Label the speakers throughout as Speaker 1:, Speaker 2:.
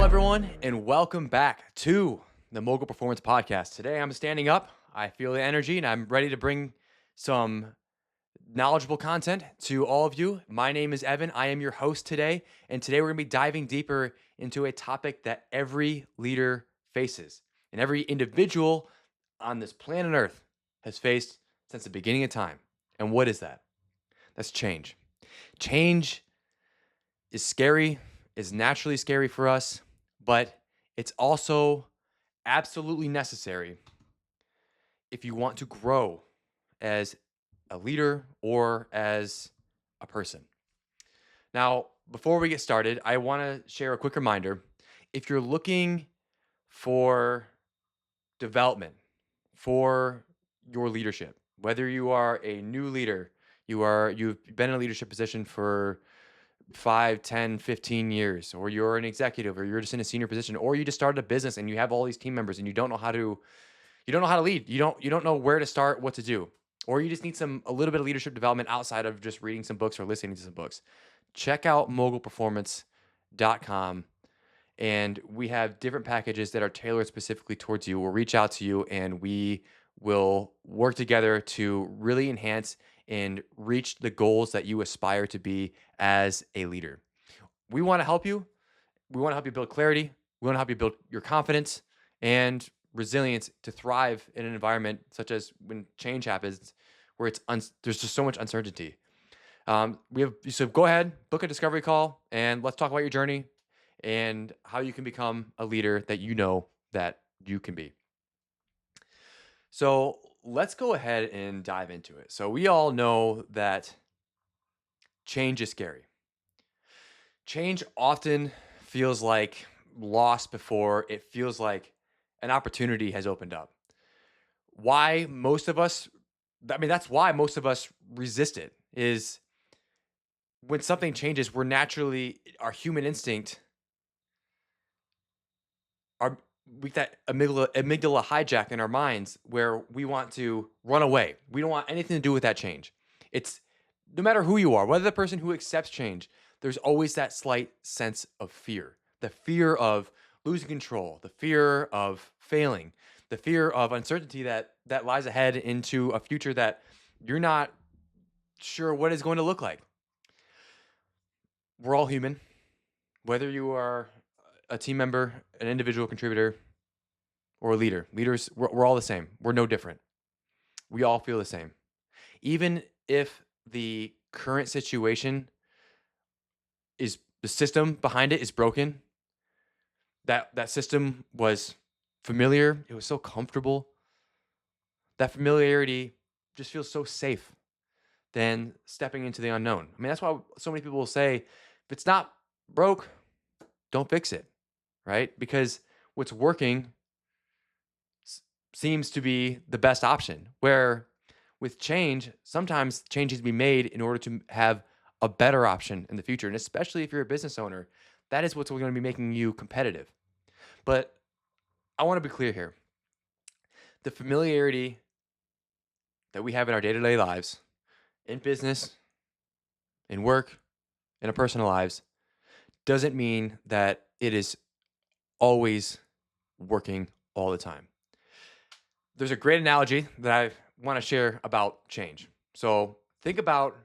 Speaker 1: everyone, and welcome back to the Mogul Performance Podcast. Today, I'm standing up. I feel the energy, and I'm ready to bring some knowledgeable content to all of you. My name is Evan. I am your host today, and today we're going to be diving deeper into a topic that every leader faces, and every individual on this planet Earth has faced since the beginning of time. And what is that? That's change. Change is scary, is naturally scary for us, but it's also absolutely necessary if you want to grow as a leader or as a person. Now, before we get started, I want to share a quick reminder. If you're looking for development for your leadership, whether you are a new leader, you've been in a leadership position for 5, 10, 15 years, or you're an executive, or you're just in a senior position, or you just started a business and you have all these team members and you don't know how to lead. You don't know where to start, what to do. Or you just need a little bit of leadership development outside of just reading some books or listening to some books. Check out mogulperformance.com, and we have different packages that are tailored specifically towards you. We'll reach out to you and we will work together to really enhance and reach the goals that you aspire to be as a leader. We want to help you. We want to help you build clarity. We want to help you build your confidence and resilience to thrive in an environment such as when change happens, where there's just so much uncertainty. So go ahead, book a discovery call, and let's talk about your journey and how you can become a leader that you know that you can be. So let's go ahead and dive into it. So we all know that change is scary. Change often feels like loss before it feels like an opportunity has opened up. That's why most of us resist it, is when something changes, our human instinct, we that amygdala hijack in our minds where we want to run away. We don't want anything to do with that change. It's no matter who you are, whether the person who accepts change, there's always that slight sense of fear. The fear of losing control, the fear of failing, the fear of uncertainty that lies ahead into a future that you're not sure what it's going to look like. We're all human. Whether you are a team member, an individual contributor, or a leader. Leaders, we're all the same. We're no different. We all feel the same. Even if the current situation is the system behind it is broken, that system was familiar. It was so comfortable. That familiarity just feels so safe than stepping into the unknown. I mean, that's why so many people will say, if it's not broke, don't fix it, right? Because what's working seems to be the best option. Where with change, sometimes change has to be made in order to have a better option in the future. And especially if you're a business owner, that is what's going to be making you competitive. But I want to be clear here. The familiarity that we have in our day-to-day lives, in business, in work, in our personal lives, doesn't mean that it is always working all the time. There's a great analogy that I want to share about change. So think about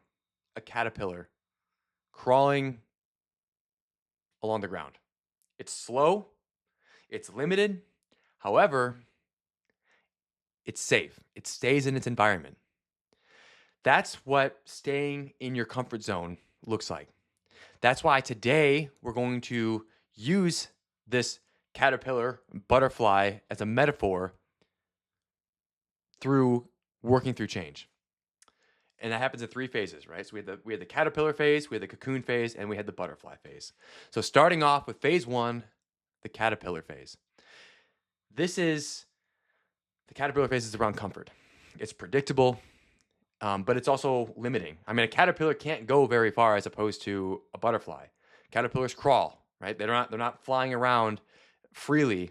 Speaker 1: a caterpillar crawling along the ground. It's slow, it's limited. However, it's safe. It stays in its environment. That's what staying in your comfort zone looks like. That's why today we're going to use this caterpillar, butterfly as a metaphor through working through change. And that happens in 3 phases, right? So we had the caterpillar phase, we had the cocoon phase, and we had the butterfly phase. So starting off with phase 1, the caterpillar phase. The caterpillar phase is around comfort. It's predictable, but it's also limiting. I mean, a caterpillar can't go very far as opposed to a butterfly. Caterpillars crawl, right? They're not flying around freely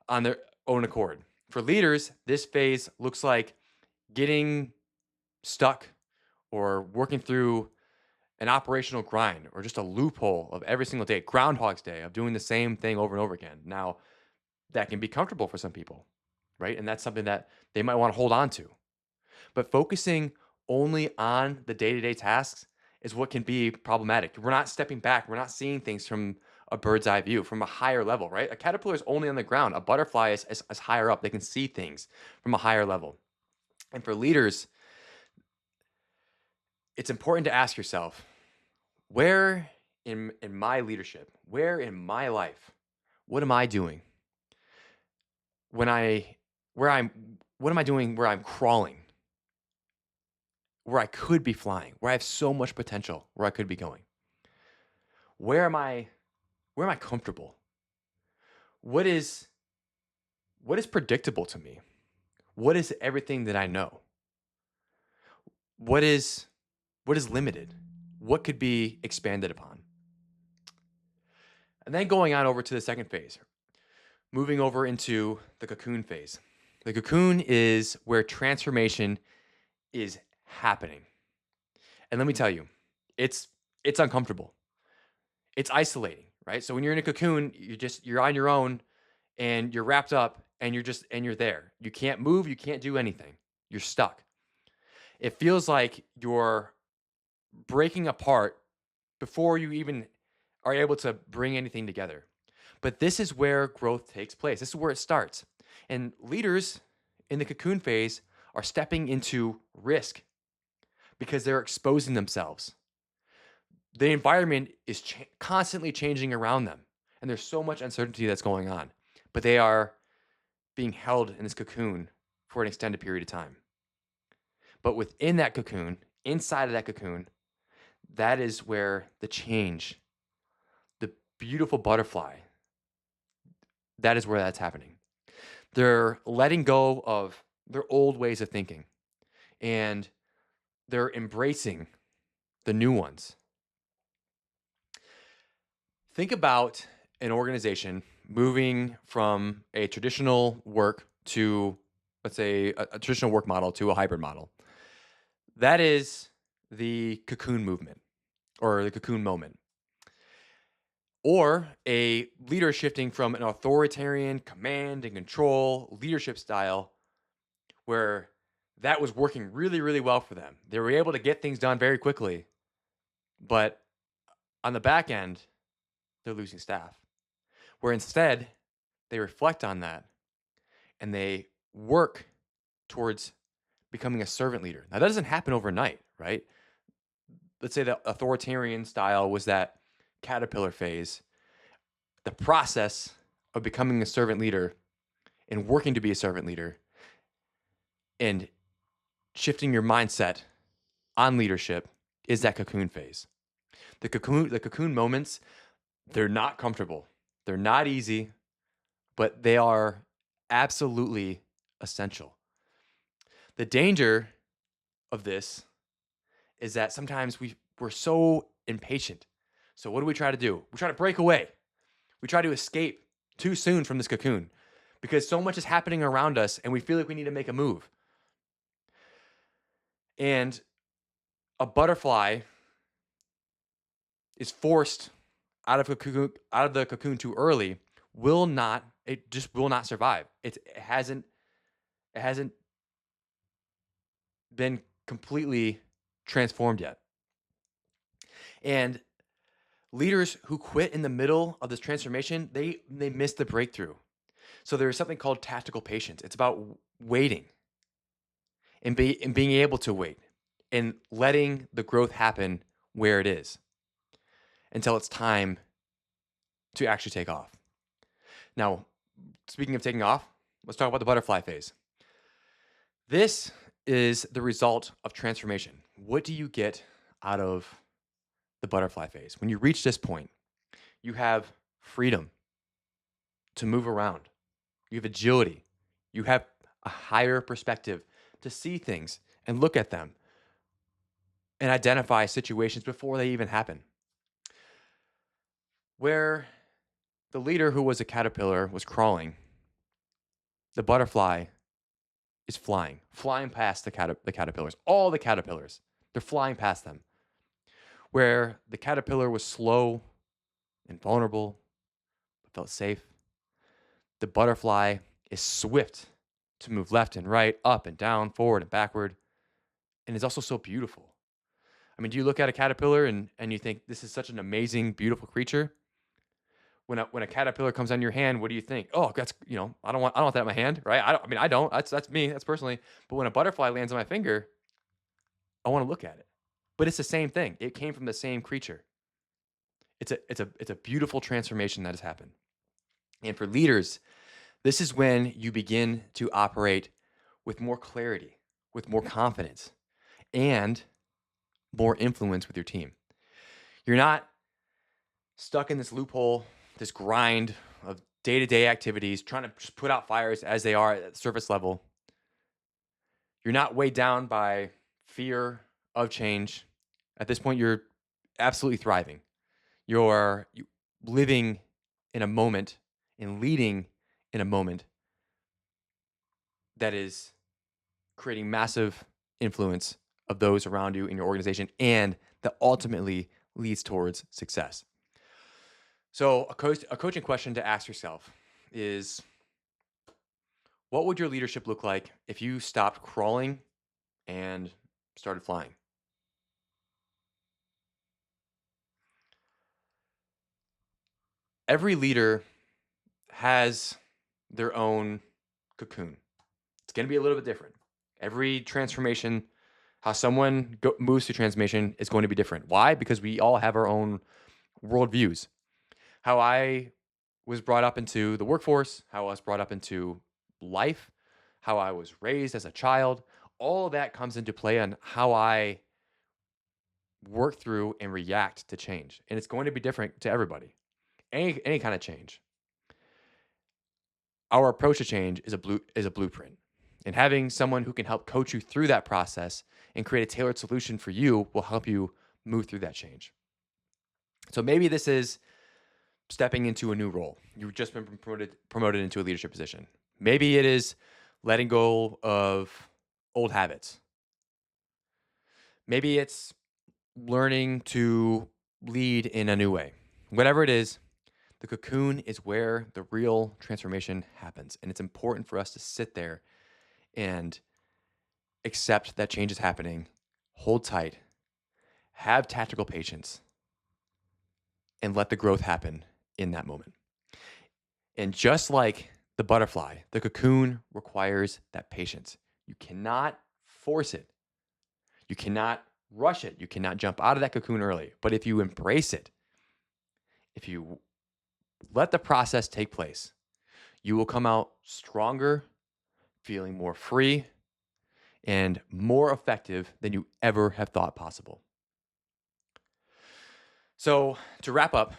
Speaker 1: on their own accord. For leaders, this phase looks like getting stuck or working through an operational grind or just a loophole of every single day, Groundhog's Day of doing the same thing over and over again. Now, that can be comfortable for some people, right? And that's something that they might want to hold on to. But focusing only on the day-to-day tasks is what can be problematic. We're not stepping back. We're not seeing things from a bird's eye view, from a higher level, right? A caterpillar is only on the ground. A butterfly is higher up. They can see things from a higher level. And for leaders, it's important to ask yourself, where in my leadership, where in my life, what am I doing when what am I doing where I'm crawling, where I could be flying, where I have so much potential, where I could be going? Where am I comfortable? What is predictable to me? What is everything that I know? What is limited? What could be expanded upon? And then going on over to the second phase, moving over into the cocoon phase. The cocoon is where transformation is happening. And let me tell you, it's uncomfortable. It's isolating, right? So when you're in a cocoon, you're on your own and you're wrapped up and you're there. You can't move, you can't do anything. You're stuck. It feels like you're breaking apart before you even are able to bring anything together. But this is where growth takes place. This is where it starts. And leaders in the cocoon phase are stepping into risk because they're exposing themselves. The environment is constantly changing around them, and there's so much uncertainty that's going on. But they are being held in this cocoon for an extended period of time. But within that cocoon, inside of that cocoon, that is where the change, the beautiful butterfly, that is where that's happening. They're letting go of their old ways of thinking, and they're embracing the new ones. Think about an organization moving from a traditional work to, let's say, a traditional work model to a hybrid model. That is the cocoon movement or the cocoon moment. Or a leader shifting from an authoritarian command and control leadership style where that was working really, really well for them. They were able to get things done very quickly, but on the back end, they're losing staff. Where instead, they reflect on that and they work towards becoming a servant leader. Now, that doesn't happen overnight, right? Let's say the authoritarian style was that caterpillar phase. The process of becoming a servant leader and working to be a servant leader and shifting your mindset on leadership is that cocoon phase. The cocoon moments, they're not comfortable. They're not easy, but they are absolutely essential. The danger of this is that sometimes we're so impatient. So what do we try to do? We try to break away. We try to escape too soon from this cocoon because so much is happening around us and we feel like we need to make a move. And a butterfly is forced out of the cocoon too early it just will not survive. It hasn't been completely transformed yet. And leaders who quit in the middle of this transformation, they miss the breakthrough. So there's something called tactical patience. It's about waiting and being able to wait and letting the growth happen where it is until it's time to actually take off. Now, speaking of taking off, let's talk about the butterfly phase. This is the result of transformation. What do you get out of the butterfly phase? When you reach this point, you have freedom to move around. You have agility. You have a higher perspective to see things and look at them and identify situations before they even happen. Where the leader who was a caterpillar was crawling, the butterfly is flying past the caterpillars, all the caterpillars. They're flying past them. Where the caterpillar was slow and vulnerable, but felt safe, the butterfly is swift to move left and right, up and down, forward and backward, and is also so beautiful. I mean, do you look at a caterpillar and you think this is such an amazing, beautiful creature? When a caterpillar comes on your hand, what do you think? Oh, that's, I don't want that in my hand, right? I don't. That's me. That's personally. But when a butterfly lands on my finger, I want to look at it. But it's the same thing. It came from the same creature. It's a beautiful transformation that has happened. And for leaders, this is when you begin to operate with more clarity, with more confidence, and more influence with your team. You're not stuck in this loophole, this grind of day-to-day activities, trying to just put out fires as they are at the surface level. You're not weighed down by fear of change. At this point, you're absolutely thriving. You're living in a moment and leading in a moment that is creating massive influence of those around you in your organization, and that ultimately leads towards success. So a coaching question to ask yourself is, what would your leadership look like if you stopped crawling and started flying? Every leader has their own cocoon. It's going to be a little bit different. Every transformation, how someone moves through transformation is going to be different. Why? Because we all have our own worldviews. How I was brought up into the workforce, how I was brought up into life, how I was raised as a child, all of that comes into play on how I work through and react to change. And it's going to be different to everybody. Any kind of change. Our approach to change is a blueprint. And having someone who can help coach you through that process and create a tailored solution for you will help you move through that change. So maybe this is stepping into a new role. You've just been promoted into a leadership position. Maybe it is letting go of old habits. Maybe it's learning to lead in a new way. Whatever it is, the cocoon is where the real transformation happens. And it's important for us to sit there and accept that change is happening, hold tight, have tactical patience, and let the growth happen in that moment. And just like the butterfly, the cocoon requires that patience. You cannot force it. You cannot rush it. You cannot jump out of that cocoon early. But if you embrace it, if you let the process take place, you will come out stronger, feeling more free, and more effective than you ever have thought possible. So to wrap up,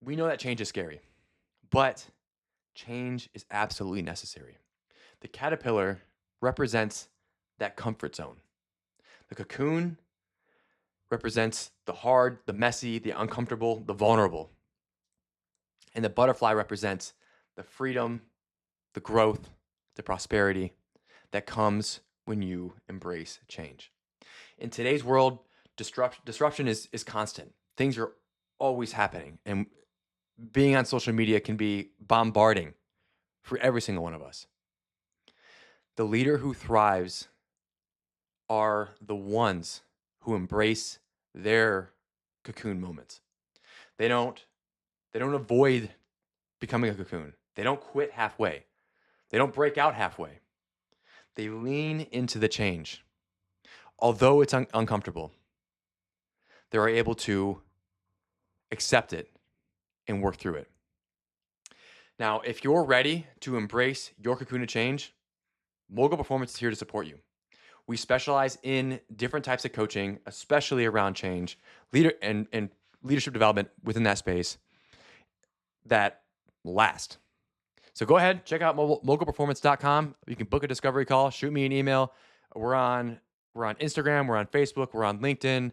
Speaker 1: we know that change is scary, but change is absolutely necessary. The caterpillar represents that comfort zone. The cocoon represents the hard, the messy, the uncomfortable, the vulnerable. And the butterfly represents the freedom, the growth, the prosperity that comes when you embrace change. In today's world, disruption is constant. Things are always happening. And being on social media can be bombarding for every single one of us. The leader who thrives are the ones who embrace their cocoon moments. They don't avoid becoming a cocoon. They don't quit halfway. They don't break out halfway. They lean into the change. Although it's uncomfortable, they are able to accept it and work through it. Now, if you're ready to embrace your cocoon of change, Mogul Performance is here to support you. We specialize in different types of coaching, especially around change, and leadership development within that space that last. So go ahead, check out mogulperformance.com. You can book a discovery call, shoot me an email. We're on Instagram, we're on Facebook, we're on LinkedIn,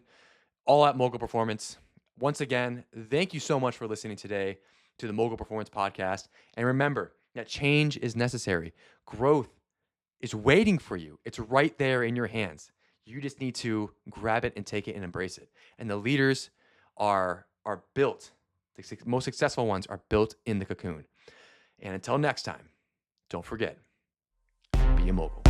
Speaker 1: all at Mogul Performance. Once again, thank you so much for listening today to the Mogul Performance Podcast. And remember that change is necessary. Growth is waiting for you. It's right there in your hands. You just need to grab it and take it and embrace it. And the leaders are built. The most successful ones are built in the cocoon. And until next time, don't forget, be a mogul.